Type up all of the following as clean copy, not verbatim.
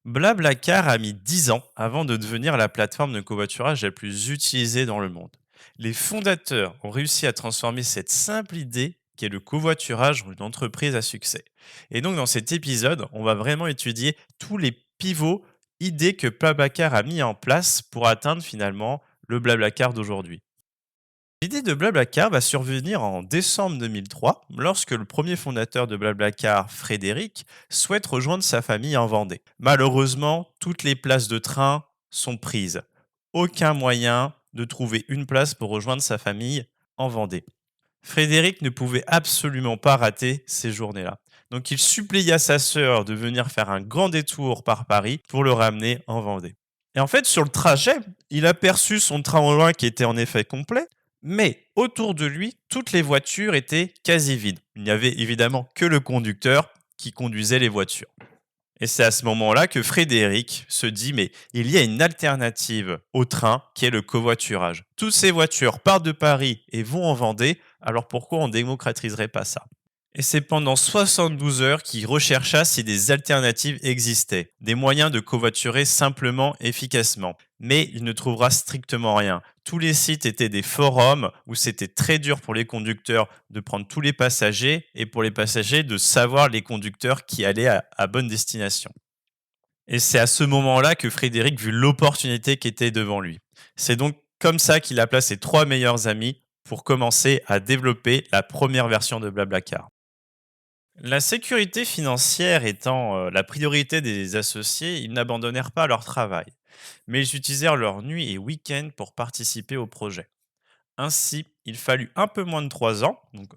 Blablacar a mis 10 ans avant de devenir la plateforme de covoiturage la plus utilisée dans le monde. Les fondateurs ont réussi à transformer cette simple idée qui est le covoiturage en une entreprise à succès. Et donc dans cet épisode, on va vraiment étudier tous les pivots, idées que Blablacar a mis en place pour atteindre finalement le Blablacar d'aujourd'hui. L'idée de Blablacar va survenir en décembre 2003 lorsque le premier fondateur de Blablacar, Frédéric, souhaite rejoindre sa famille en Vendée. Malheureusement, toutes les places de train sont prises. Aucun moyen de trouver une place pour rejoindre sa famille en Vendée. Frédéric ne pouvait absolument pas rater ces journées-là. Donc il supplia sa sœur de venir faire un grand détour par Paris pour le ramener en Vendée. Et en fait, sur le trajet, il aperçut son train au loin qui était en effet complet, mais autour de lui, toutes les voitures étaient quasi vides. Il n'y avait évidemment que le conducteur qui conduisait les voitures. Et c'est à ce moment-là que Frédéric se dit, mais il y a une alternative au train qui est le covoiturage. Toutes ces voitures partent de Paris et vont en Vendée, alors pourquoi on ne démocratiserait pas ça? Et c'est pendant 72 heures qu'il rechercha si des alternatives existaient, des moyens de covoiturer simplement, efficacement. Mais il ne trouvera strictement rien. Tous les sites étaient des forums où c'était très dur pour les conducteurs de prendre tous les passagers et pour les passagers de savoir les conducteurs qui allaient à bonne destination. Et c'est à ce moment-là que Frédéric vit l'opportunité qui était devant lui. C'est donc comme ça qu'il appela ses trois meilleurs amis pour commencer à développer la première version de Blablacar. La sécurité financière étant la priorité des associés, ils n'abandonnèrent pas leur travail, mais ils utilisèrent leurs nuits et week-ends pour participer au projet. Ainsi, il fallut un peu moins de 3 ans, donc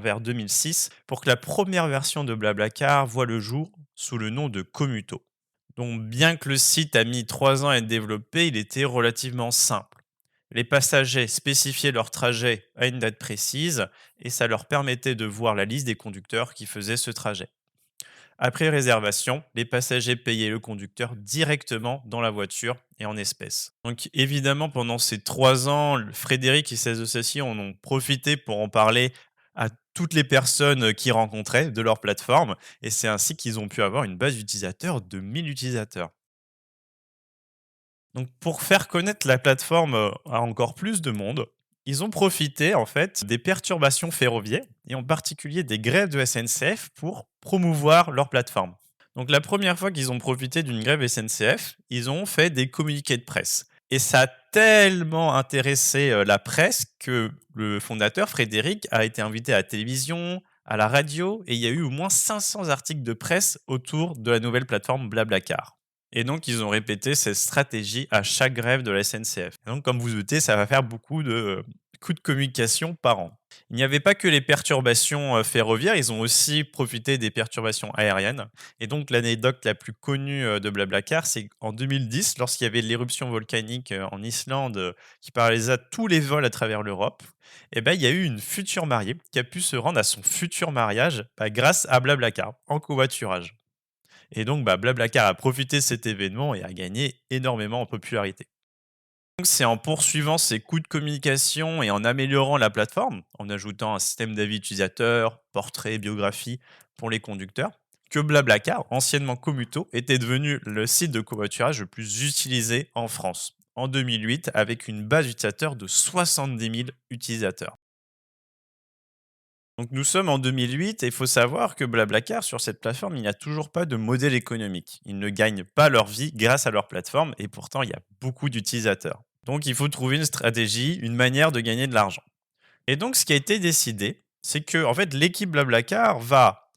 vers 2006, pour que la première version de Blablacar voie le jour sous le nom de Commuto. Donc bien que le site a mis 3 ans à être développé, il était relativement simple. Les passagers spécifiaient leur trajet à une date précise et ça leur permettait de voir la liste des conducteurs qui faisaient ce trajet. Après réservation, les passagers payaient le conducteur directement dans la voiture et en espèces. Donc évidemment, pendant ces 3 ans, Frédéric et ses associés en ont profité pour en parler à toutes les personnes qu'ils rencontraient de leur plateforme et c'est ainsi qu'ils ont pu avoir une base d'utilisateurs de 1000 utilisateurs. Donc pour faire connaître la plateforme, à encore plus de monde, ils ont profité en fait des perturbations ferroviaires et en particulier des grèves de SNCF pour promouvoir leur plateforme. Donc la première fois qu'ils ont profité d'une grève SNCF, ils ont fait des communiqués de presse et ça a tellement intéressé, la presse que le fondateur Frédéric a été invité à la télévision, à la radio et il y a eu au moins 500 articles de presse autour de la nouvelle plateforme Blablacar. Et donc, ils ont répété cette stratégie à chaque grève de la SNCF. Et donc, comme vous doutez, ça va faire beaucoup de coups de communication par an. Il n'y avait pas que les perturbations ferroviaires, ils ont aussi profité des perturbations aériennes. Et donc, l'anecdote la plus connue de Blablacar, c'est qu'en 2010, lorsqu'il y avait l'éruption volcanique en Islande qui paralysa tous les vols à travers l'Europe, eh ben, il y a eu une future mariée qui a pu se rendre à son futur mariage grâce à Blablacar en covoiturage. Et donc, Blablacar a profité de cet événement et a gagné énormément en popularité. Donc, c'est en poursuivant ces coups de communication et en améliorant la plateforme, en ajoutant un système d'avis utilisateur, portrait, biographie pour les conducteurs, que Blablacar, anciennement Commuto, était devenu le site de covoiturage le plus utilisé en France en 2008 avec une base d'utilisateurs de 70 000 utilisateurs. Donc nous sommes en 2008 et il faut savoir que Blablacar, sur cette plateforme, il n'y a toujours pas de modèle économique. Ils ne gagnent pas leur vie grâce à leur plateforme et pourtant il y a beaucoup d'utilisateurs. Donc il faut trouver une stratégie, une manière de gagner de l'argent. Et donc ce qui a été décidé, c'est que en fait l'équipe Blablacar va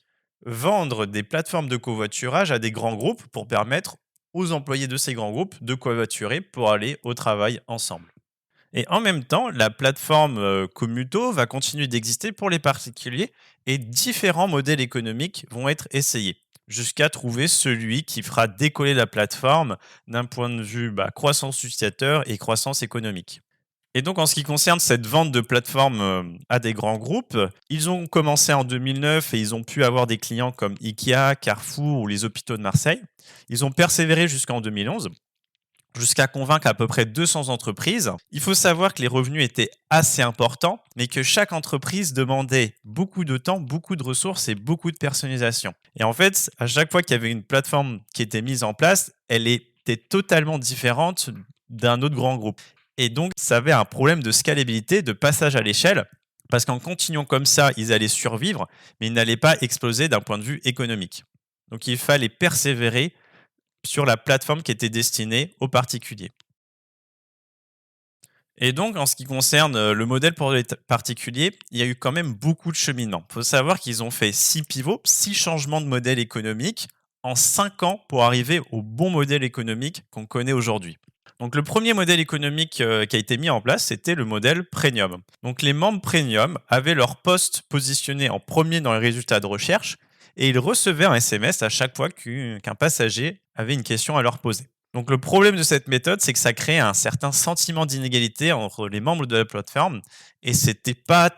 vendre des plateformes de covoiturage à des grands groupes pour permettre aux employés de ces grands groupes de covoiturer pour aller au travail ensemble. Et en même temps, la plateforme, Commuto va continuer d'exister pour les particuliers et différents modèles économiques vont être essayés, jusqu'à trouver celui qui fera décoller la plateforme d'un point de vue, croissance utilisateur et croissance économique. Et donc en ce qui concerne cette vente de plateformes, à des grands groupes, ils ont commencé en 2009 et ils ont pu avoir des clients comme IKEA, Carrefour ou les hôpitaux de Marseille. Ils ont persévéré jusqu'en 2011 jusqu'à convaincre à peu près 200 entreprises. Il faut savoir que les revenus étaient assez importants, mais que chaque entreprise demandait beaucoup de temps, beaucoup de ressources et beaucoup de personnalisation. Et en fait, à chaque fois qu'il y avait une plateforme qui était mise en place, elle était totalement différente d'un autre grand groupe. Et donc, ça avait un problème de scalabilité, de passage à l'échelle, parce qu'en continuant comme ça, ils allaient survivre, mais ils n'allaient pas exploser d'un point de vue économique. Donc, il fallait persévérer sur la plateforme qui était destinée aux particuliers. Et donc, en ce qui concerne le modèle pour les particuliers, il y a eu quand même beaucoup de cheminement. Il faut savoir qu'ils ont fait 6 pivots, 6 changements de modèle économique en 5 ans pour arriver au bon modèle économique qu'on connaît aujourd'hui. Donc, le premier modèle économique qui a été mis en place, c'était le modèle premium. Donc, les membres premium avaient leur poste positionné en premier dans les résultats de recherche et ils recevaient un SMS à chaque fois qu'un passager avait une question à leur poser. Donc le problème de cette méthode, c'est que ça crée un certain sentiment d'inégalité entre les membres de la plateforme et c'était pas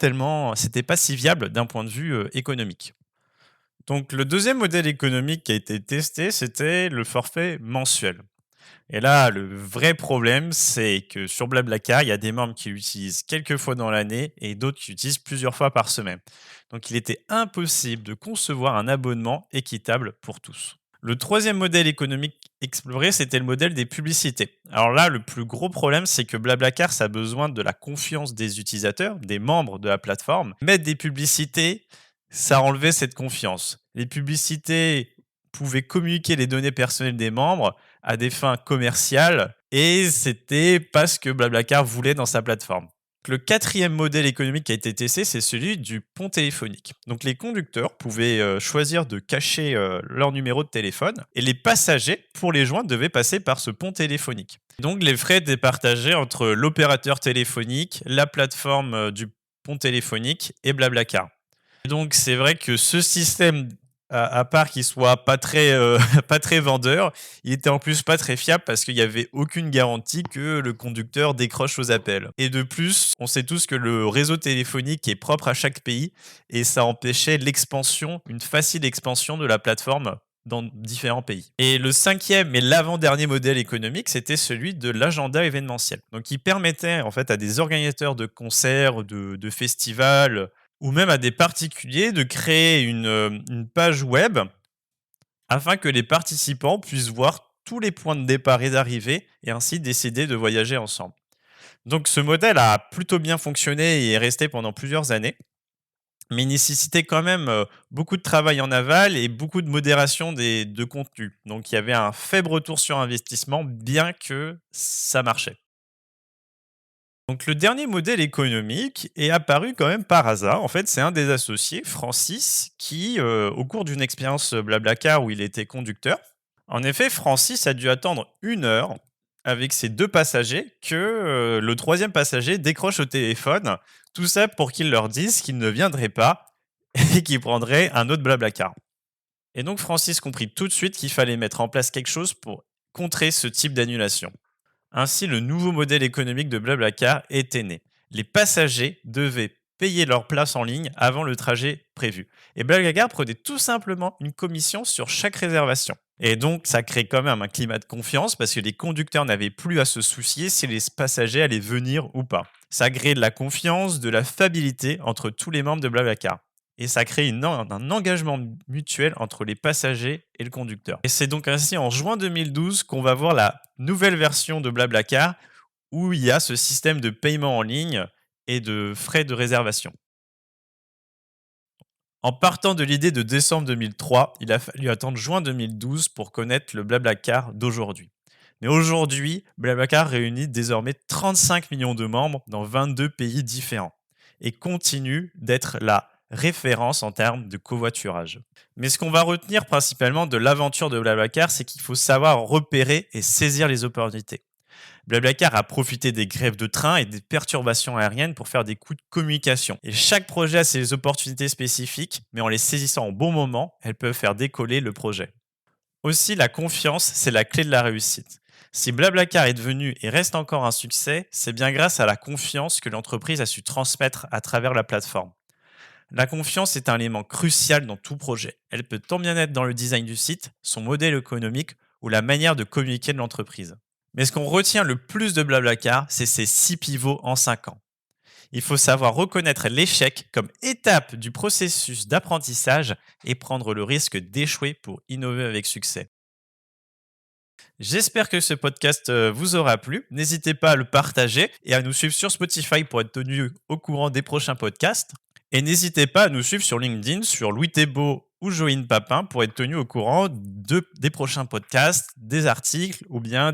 si viable d'un point de vue économique. Donc le deuxième modèle économique qui a été testé, c'était le forfait mensuel. Et là, le vrai problème, c'est que sur Blablacar, il y a des membres qui l'utilisent quelques fois dans l'année et d'autres qui l'utilisent plusieurs fois par semaine. Donc il était impossible de concevoir un abonnement équitable pour tous. Le troisième modèle économique exploré, c'était le modèle des publicités. Alors là, le plus gros problème, c'est que Blablacar, ça a besoin de la confiance des utilisateurs, des membres de la plateforme. Mettre des publicités, ça enlevait cette confiance. Les publicités pouvaient communiquer les données personnelles des membres à des fins commerciales et c'était pas ce que Blablacar voulait dans sa plateforme. Le quatrième modèle économique qui a été testé, c'est celui du pont téléphonique. Donc les conducteurs pouvaient choisir de cacher leur numéro de téléphone et les passagers, pour les joindre, devaient passer par ce pont téléphonique. Donc les frais étaient partagés entre l'opérateur téléphonique, la plateforme du pont téléphonique et Blablacar. Donc c'est vrai que ce système, à part qu'il soit pas très, pas très vendeur, il était en plus pas très fiable parce qu'il y avait aucune garantie que le conducteur décroche aux appels. Et de plus, on sait tous que le réseau téléphonique est propre à chaque pays et ça empêchait l'expansion, une facile expansion de la plateforme dans différents pays. Et le cinquième et l'avant-dernier modèle économique, c'était celui de l'agenda événementiel. Donc il permettait en fait à des organisateurs de concerts, de festivals, ou même à des particuliers de créer une page web afin que les participants puissent voir tous les points de départ et d'arrivée et ainsi décider de voyager ensemble. Donc ce modèle a plutôt bien fonctionné et est resté pendant plusieurs années, mais il nécessitait quand même beaucoup de travail en aval et beaucoup de modération de contenu. Donc il y avait un faible retour sur investissement, bien que ça marchait. Donc le dernier modèle économique est apparu quand même par hasard. En fait, c'est un des associés, Francis, qui, au cours d'une expérience Blablacar où il était conducteur, en effet, Francis a dû attendre 1 heure avec ses 2 passagers que, le troisième passager décroche au téléphone. Tout ça pour qu'il leur dise qu'il ne viendrait pas et qu'il prendrait un autre Blablacar. Et donc Francis comprit tout de suite qu'il fallait mettre en place quelque chose pour contrer ce type d'annulation. Ainsi, le nouveau modèle économique de Blablacar était né. Les passagers devaient payer leur place en ligne avant le trajet prévu. Et Blablacar prenait tout simplement une commission sur chaque réservation. Et donc, ça crée quand même un climat de confiance parce que les conducteurs n'avaient plus à se soucier si les passagers allaient venir ou pas. Ça crée de la confiance, de la fiabilité entre tous les membres de Blablacar. Et ça crée un engagement mutuel entre les passagers et le conducteur. Et c'est donc ainsi en juin 2012 qu'on va voir la nouvelle version de Blablacar où il y a ce système de paiement en ligne et de frais de réservation. En partant de l'idée de décembre 2003, il a fallu attendre juin 2012 pour connaître le Blablacar d'aujourd'hui. Mais aujourd'hui, Blablacar réunit désormais 35 millions de membres dans 22 pays différents et continue d'être la référence en termes de covoiturage. Mais ce qu'on va retenir principalement de l'aventure de Blablacar, c'est qu'il faut savoir repérer et saisir les opportunités. Blablacar a profité des grèves de train et des perturbations aériennes pour faire des coups de communication. Et chaque projet a ses opportunités spécifiques, mais en les saisissant au bon moment, elles peuvent faire décoller le projet. Aussi, la confiance, c'est la clé de la réussite. Si Blablacar est devenu et reste encore un succès, c'est bien grâce à la confiance que l'entreprise a su transmettre à travers la plateforme. La confiance est un élément crucial dans tout projet. Elle peut tant bien être dans le design du site, son modèle économique ou la manière de communiquer de l'entreprise. Mais ce qu'on retient le plus de Blablacar, c'est ces 6 pivots en 5 ans. Il faut savoir reconnaître l'échec comme étape du processus d'apprentissage et prendre le risque d'échouer pour innover avec succès. J'espère que ce podcast vous aura plu. N'hésitez pas à le partager et à nous suivre sur Spotify pour être tenu au courant des prochains podcasts. Et n'hésitez pas à nous suivre sur LinkedIn, sur Louis Thébault ou Joïne Papin pour être tenu au courant des prochains podcasts, des articles ou bien